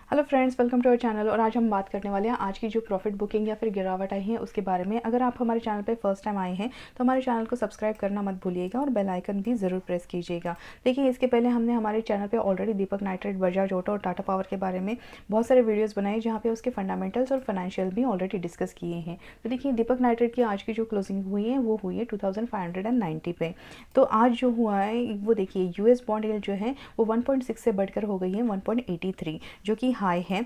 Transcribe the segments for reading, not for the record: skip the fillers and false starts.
Hello friends, welcome to our channel. और आज हम बात करने वाले हैं आज की जो प्रॉफिट बुकिंग या फिर गिरावट आई है उसके बारे में। अगर आप हमारे चैनल पे फर्स्ट टाइम आए हैं तो हमारे चैनल को सब्सक्राइब करना मत भूलिएगा और बेल आइकन भी ज़रूर प्रेस कीजिएगा। देखिए, इसके पहले हमने हमारे चैनल पे ऑलरेडी दीपक नाइट्रेट, बजाज ऑटो और टाटा पावर के बारे में बहुत सारे वीडियोज़ बनाए जहाँ पे उसके फंडामेंटल्स और फाइनेंशियल भी ऑलरेडी डिस्कस किए हैं। तो देखिए, दीपक नाइट्रेट की आज की जो क्लोजिंग हुई है वो हुई है 2590 पे। तो आज जो हुआ है वो देखिए, यूएस बॉन्ड यील्ड जो है वो 1.6 से बढ़कर हो गई है 1.83, जो कि हाई है।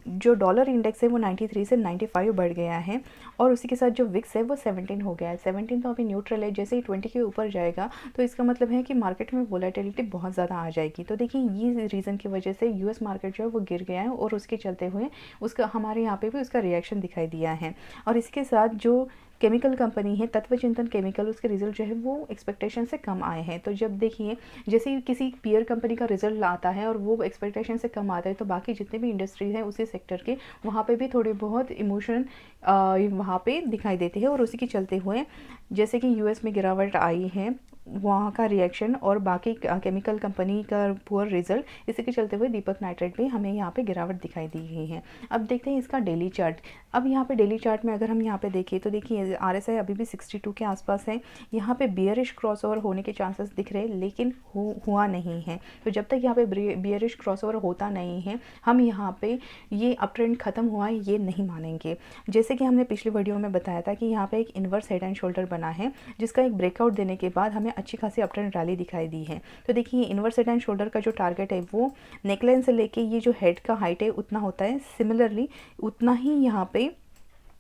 जो डॉलर इंडेक्स है वो 93 से 95 बढ़ गया है। और उसी के साथ जो विक्स है वो 17 हो गया है। 17 तो अभी न्यूट्रल है, जैसे ही 20 के ऊपर जाएगा तो इसका मतलब है कि मार्केट में वोलेटिलिटी बहुत ज़्यादा आ जाएगी। तो देखिए, ये रीज़न की वजह से यूएस मार्केट जो है वो गिर गया है और उसके चलते हुए उसका हमारे यहाँ पे भी उसका रिएक्शन दिखाई दिया है। और इसके साथ जो केमिकल कंपनी है तत्व चिंतन केमिकल, उसके रिजल्ट जो है वो एक्सपेक्टेशन से कम आए हैं। तो जब देखिए, जैसे ही किसी पीयर कंपनी का रिजल्ट आता है और वो एक्सपेक्टेशन से कम आता है तो बाकी जितने भी इंडस्ट्री हैं उसी सेक्टर के, वहाँ पे भी थोड़े बहुत इमोशन वहाँ पे दिखाई देते हैं। और उसी के चलते हुए जैसे कि यूएस में गिरावट आई है, वहाँ का रिएक्शन और बाकी केमिकल कंपनी का पुअर रिजल्ट, इसी के चलते हुए दीपक नाइट्रेट भी हमें यहाँ पे गिरावट दिखाई दी गई है। अब देखते हैं इसका डेली चार्ट। अब यहाँ पे डेली चार्ट में अगर हम यहाँ पे देखें तो देखिए, आरएसआई अभी भी 62 के आसपास है। यहाँ पे बियरिश क्रॉसओवर होने के चांसेस दिख रहे हैं, लेकिन हुआ नहीं है। तो जब तक यहाँ पे बियरिश क्रॉसओवर होता नहीं है, हम यहाँ पे ये अप ट्रेंड खत्म हुआ है ये नहीं मानेंगे। जैसे कि हमने पिछली वीडियो में बताया था कि यहाँ पे एक इन्वर्स हेड एंड शोल्डर बना है, जिसका एक ब्रेकआउट देने के बाद हमें अच्छी खासी अप ट्रेंड रैली दिखाई दी है। तो देखिए, इन्वर्स हेड एंड शोल्डर का जो टारगेट है वो नेकलाइन से लेके ये जो हेड का हाइट है उतना होता है। सिमिलरली उतना ही यहाँ पे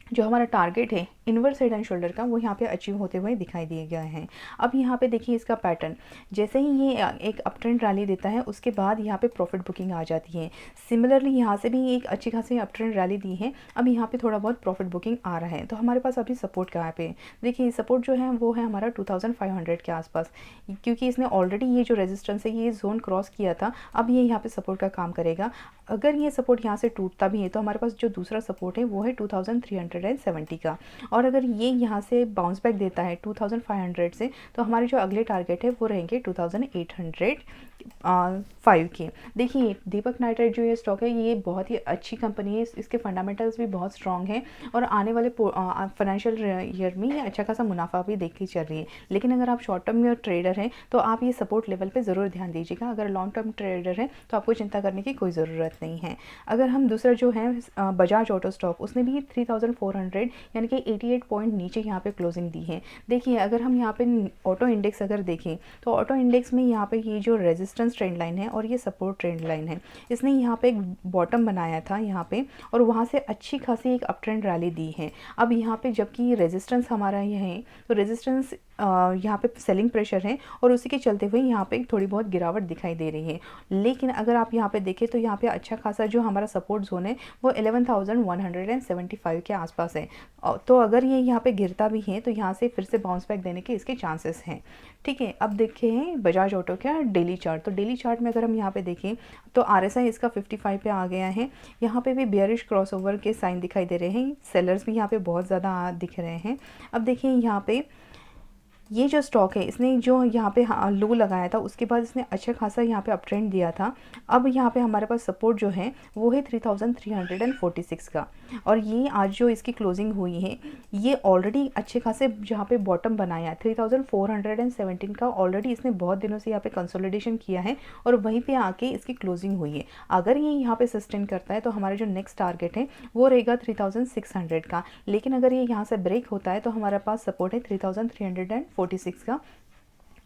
जो हमारा टारगेट है इन्वर्स हेड एंड शोल्डर का, वो यहाँ पे अचीव होते हुए दिखाई दिए गए हैं। अब यहाँ पे देखिए इसका पैटर्न, जैसे ही ये एक अप ट्रेंड रैली देता है उसके बाद यहाँ पे प्रॉफिट बुकिंग आ जाती है। सिमिलरली यहाँ से भी एक अच्छी खासी अप ट्रेंड रैली दी है। अब यहाँ पे थोड़ा बहुत प्रॉफिट बुकिंग आ रहा है। तो हमारे पास अभी सपोर्ट कहाँ पे, देखिए सपोर्ट जो है वो है हमारा 2500 के आसपास, क्योंकि इसने ऑलरेडी ये जो रेजिस्टेंस है ये जोन क्रॉस किया था। अब ये यहाँ पे सपोर्ट का काम करेगा। अगर ये सपोर्ट यहाँ से टूटता भी है तो हमारे पास जो दूसरा सपोर्ट है वो है 2370 का। और अगर ये यहाँ से बाउंस बैक देता है 2500 से, तो हमारे जो अगले टारगेट है वो रहेंगे 2805 के। देखिए, दीपक नाइट्रेट जो ये स्टॉक है ये बहुत ही अच्छी कंपनी है, इसके फंडामेंटल्स भी बहुत स्ट्रॉन्ग हैं और आने वाले फाइनेंशियल ईयर में ये अच्छा खासा मुनाफा भी देखती चल रही है। लेकिन अगर आप शॉर्ट टर्म में ट्रेडर हैं तो आप ये सपोर्ट लेवल पे ज़रूर ध्यान दीजिएगा। अगर लॉन्ग टर्म ट्रेडर हैं तो आपको चिंता करने की कोई ज़रूरत नहीं है। अगर हम दूसरा जो है बजाज ऑटो स्टॉक, उसने भी 3400 यानी कि 88 पॉइंट नीचे यहाँ पे क्लोजिंग दी है। देखिए, अगर हम यहाँ पे ऑटो इंडेक्स अगर देखें तो ऑटो इंडेक्स में यहाँ पे ये जो रेजिस्टेंस ट्रेंड लाइन है और ये सपोर्ट ट्रेंड लाइन है, इसने यहाँ पे एक बॉटम बनाया था यहाँ पे और वहाँ से अच्छी खासी एक अप ट्रेंड रैली दी है। अब यहाँ पे जबकि रेजिस्टेंस हमारा ये है तो रेजिस्टेंस यहाँ पे सेलिंग प्रेशर है और उसी के चलते हुए यहाँ पे थोड़ी बहुत गिरावट दिखाई दे रही है। लेकिन अगर आप यहाँ पे देखें तो यहाँ पे अच्छा खासा जो हमारा सपोर्ट जोन है वो 11,175 के आसपास है। तो अगर ये यहाँ पे गिरता भी है तो यहाँ से फिर से बाउंस बैक देने के इसके चांसेस हैं। ठीक है, अब देखें बजाज ऑटो का डेली चार्ट। तो डेली चार्ट में अगर हम यहाँ पे देखें तो आरएसआई इसका 55 पे आ गया है। यहाँ पे भी बेयरिश क्रॉसओवर के साइन दिखाई दे रहे हैं, सेलर्स भी यहाँ पे बहुत ज़्यादा दिख रहे हैं। अब देखिए, यहाँ पे ये जो स्टॉक है इसने जो यहाँ पे लो लगाया था उसके बाद इसने अच्छा खासा यहाँ पे अप ट्रेंड दिया था। अब यहाँ पे हमारे पास सपोर्ट जो है वो है 3346 का। और ये आज जो इसकी क्लोजिंग हुई है ये ऑलरेडी अच्छे खासे जहाँ पे बॉटम बनाया है 3417 का, ऑलरेडी इसने बहुत दिनों से यहाँ पे कंसोलिडेशन किया है और वहीं पे आके इसकी क्लोजिंग हुई है। अगर ये यहाँ पे सस्टेन करता है तो हमारा जो नेक्स्ट टारगेट है वो रहेगा 3600 का। लेकिन अगर ये यहाँ से ब्रेक होता है तो हमारे पास सपोर्ट है 3346 का।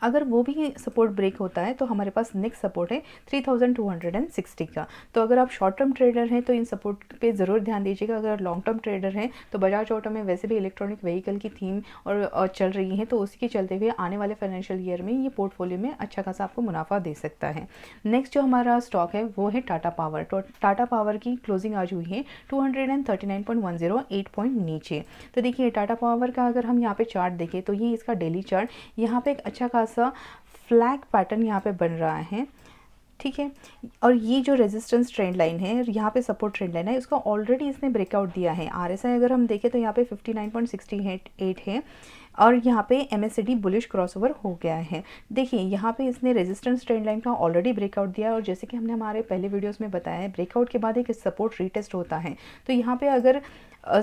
अगर वो भी सपोर्ट ब्रेक होता है तो हमारे पास नेक्स्ट सपोर्ट है 3260 का। तो अगर आप शॉर्ट टर्म ट्रेडर हैं तो इन सपोर्ट पे ज़रूर ध्यान दीजिएगा। अगर लॉन्ग टर्म ट्रेडर हैं तो बजाज ऑटो में वैसे भी इलेक्ट्रॉनिक व्हीकल की थीम और चल रही है, तो उसी के चलते हुए आने वाले फाइनेंशियल ईयर में ये पोर्टफोलियो में अच्छा खासा आपको मुनाफा दे सकता है। नेक्स्ट जो हमारा स्टॉक है वो है टाटा पावर। तो टाटा पावर की क्लोजिंग आज हुई है 239.10, 8 पॉइंट नीचे। तो देखिए, टाटा पावर का अगर हम यहाँ पे चार्ट देखें तो ये इसका डेली चार्ट, यहाँ पे एक अच्छा खासा फ्लैग पैटर्न यहाँ पे बन रहा है। ठीक है, और ये जो रेजिस्टेंस ट्रेंड लाइन है, यहाँ पे सपोर्ट ट्रेंड लाइन है, इसको ऑलरेडी इसने ब्रेकआउट दिया है। आरएसआई अगर हम देखें तो यहाँ पे 59.68 है और यहाँ पे MACD बुलिश क्रॉसओवर हो गया है। देखिए यहाँ पे इसने रेजिस्टेंस ट्रेंड लाइन का ऑलरेडी ब्रेकआउट दिया और जैसे कि हमने हमारे पहले वीडियोस में बताया है, ब्रेकआउट के बाद एक सपोर्ट रीटेस्ट होता है। तो यहाँ पे अगर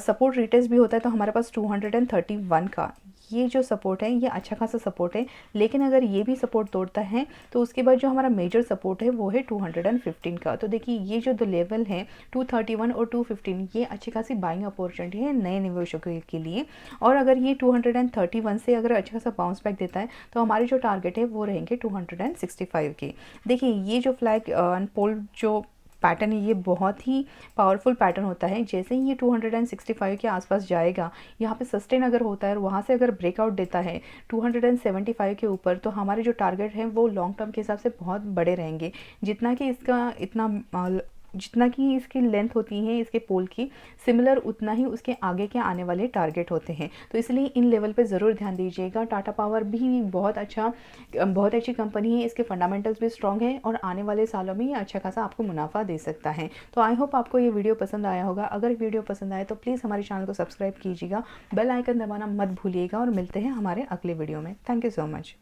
सपोर्ट रीटेस्ट भी होता है तो हमारे पास 231 का ये जो सपोर्ट है ये अच्छा खासा सपोर्ट है। लेकिन अगर ये भी सपोर्ट तोड़ता है तो उसके बाद जो हमारा मेजर सपोर्ट है वो है 215 का। तो देखिए ये जो दो लेवल हैं 231 और 215 ये अच्छी खासी बाइंग अपॉर्चुनिटी है नए निवेशकों के लिए। और अगर ये 231 से अगर अच्छा खासा बाउंस बैक देता है तो हमारे जो टारगेट है वो रहेंगे 265 के। देखिए ये जो फ्लैग पोल जो पैटर्न है ये बहुत ही पावरफुल पैटर्न होता है। जैसे ही ये 265 के आसपास जाएगा, यहाँ पे सस्टेन अगर होता है और वहाँ से अगर ब्रेकआउट देता है 275 के ऊपर, तो हमारे जो टारगेट हैं वो लॉन्ग टर्म के हिसाब से बहुत बड़े रहेंगे। जितना कि इसकी लेंथ होती है इसके पोल की, सिमिलर उतना ही उसके आगे के आने वाले टारगेट होते हैं। तो इसलिए इन लेवल पे ज़रूर ध्यान दीजिएगा। टाटा पावर भी बहुत अच्छी कंपनी है, इसके फंडामेंटल्स भी स्ट्रॉन्ग है और आने वाले सालों में ये अच्छा खासा आपको मुनाफा दे सकता है। तो आई होप आपको ये वीडियो पसंद आया होगा। अगर वीडियो पसंद आए तो प्लीज़ हमारे चैनल को सब्सक्राइब कीजिएगा, बेल आइकन दबाना मत भूलिएगा और मिलते हैं हमारे अगले वीडियो में। Thank you so much.